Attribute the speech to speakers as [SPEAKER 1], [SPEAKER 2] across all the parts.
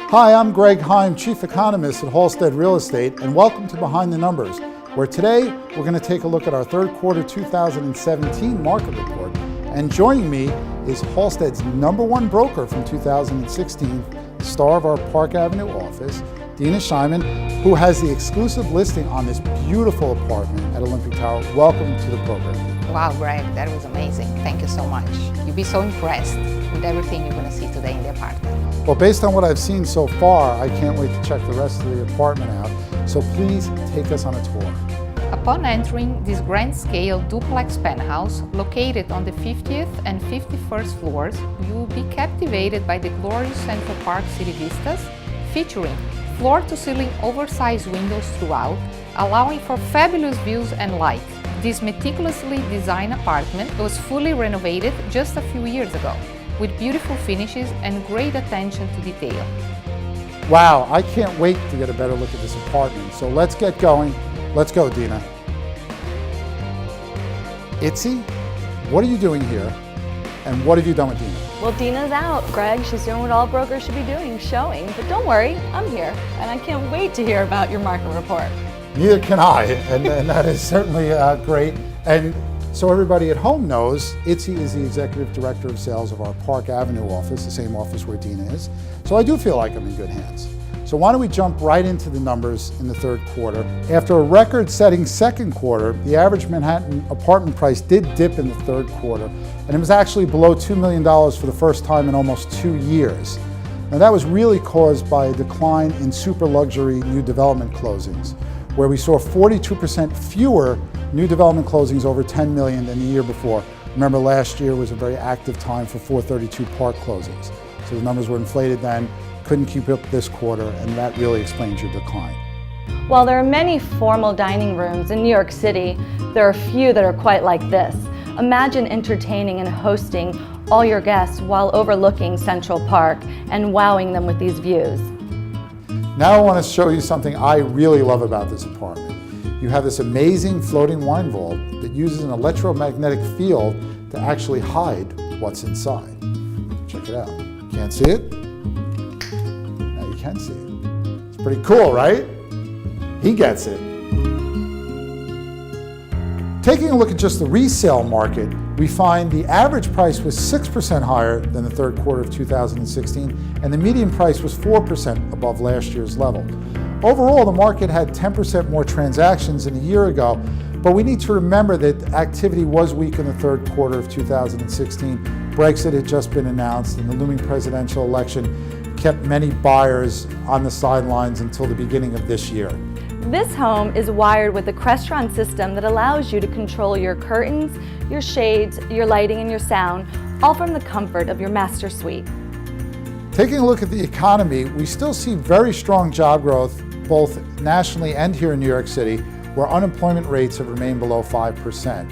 [SPEAKER 1] Hi, I'm Greg Heym, Chief Economist at Halstead Real Estate, and welcome to Behind the Numbers, where today we're going to take a look at our third quarter 2017 market report. And joining me is Halstead's #1 broker from 2016, the star of our Park Avenue office, Dina Scheinman, who has the exclusive listing on this beautiful apartment at Olympic Tower. Welcome to the program.
[SPEAKER 2] Wow, Greg, that was amazing. Thank you so much. You'll be so impressed with everything you're going to see today in the apartment.
[SPEAKER 1] Well, based on what I've seen so far, I can't wait to check the rest of the apartment out. So please take us on a tour.
[SPEAKER 2] Upon entering this grand-scale duplex penthouse located on the 50th and 51st floors, you will be captivated by the glorious Central Park city vistas, featuring floor-to-ceiling oversized windows throughout, allowing for fabulous views and light. This meticulously designed apartment was fully renovated just a few years ago, with beautiful finishes and great attention to detail.
[SPEAKER 1] Wow, I can't wait to get a better look at this apartment. So let's get going. Let's go, Dina. Itzy, what are you doing here? And what have you done with Dina?
[SPEAKER 3] Well, Dina's out, Greg. She's doing what all brokers should be doing, showing. But don't worry, I'm here. And I can't wait to hear about your market report.
[SPEAKER 1] Neither can I, and that is certainly great. And so everybody at home knows, Itzy is the Executive Director of Sales of our Park Avenue office, the same office where Dina is. So I do feel like I'm in good hands. So why don't we jump right into the numbers in the third quarter. After a record-setting second quarter, the average Manhattan apartment price did dip in the third quarter, and it was actually below $2 million for the first time in almost 2 years. Now that was really caused by a decline in super luxury new development closings, where we saw 42% fewer new development closings over 10 million than the year before. Remember, last year was a very active time for 432 Park closings. So the numbers were inflated then, couldn't keep up this quarter, and that really explains your decline.
[SPEAKER 3] While there are many formal dining rooms in New York City, there are few that are quite like this. Imagine entertaining and hosting all your guests while overlooking Central Park and wowing them with these views.
[SPEAKER 1] Now I want to show you something I really love about this apartment. You have this amazing floating wine vault that uses an electromagnetic field to actually hide what's inside. Check it out. Can't see it? Now you can see it. It's pretty cool, right? He gets it. Taking a look at just the resale market, we find the average price was 6% higher than the third quarter of 2016, and the median price was 4% above last year's level. Overall, the market had 10% more transactions than a year ago, but we need to remember that activity was weak in the third quarter of 2016. Brexit had just been announced, and the looming presidential election kept many buyers on the sidelines until the beginning of this year.
[SPEAKER 3] This home is wired with a Crestron system that allows you to control your curtains, your shades, your lighting, and your sound, all from the comfort of your master suite.
[SPEAKER 1] Taking a look at the economy, we still see very strong job growth both nationally and here in New York City, where unemployment rates have remained below 5%.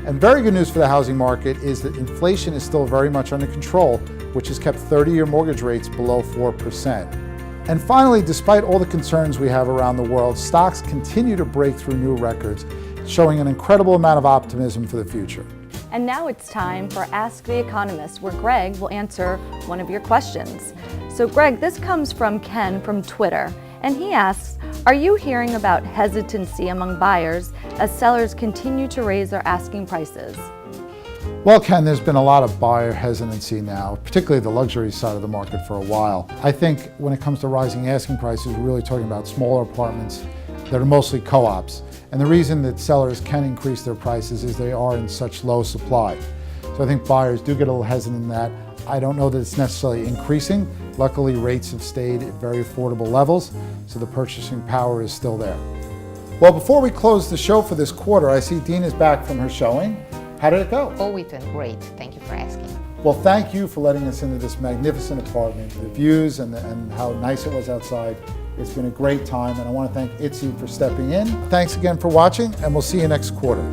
[SPEAKER 1] And very good news for the housing market is that inflation is still very much under control, which has kept 30-year mortgage rates below 4%. And finally, despite all the concerns we have around the world, stocks continue to break through new records, showing an incredible amount of optimism for the future.
[SPEAKER 3] And now it's time for Ask the Economist, where Greg will answer one of your questions. So Greg, this comes from Ken from Twitter, and he asks, are you hearing about hesitancy among buyers as sellers continue to raise their asking prices?
[SPEAKER 1] Well, Ken, there's been a lot of buyer hesitancy now, particularly the luxury side of the market for a while. I think when it comes to rising asking prices, we're really talking about smaller apartments that are mostly co-ops. And the reason that sellers can increase their prices is they are in such low supply. So I think buyers do get a little hesitant in that. I don't know that it's necessarily increasing. Luckily, rates have stayed at very affordable levels, so the purchasing power is still there. Well, before we close the show for this quarter, I see Dina's back from her showing. How did it go?
[SPEAKER 2] Oh, it went great. Thank you for asking.
[SPEAKER 1] Well, thank you for letting us into this magnificent apartment. The views and how nice it was outside. It's been a great time, and I want to thank Itzy for stepping in. Thanks again for watching, and we'll see you next quarter.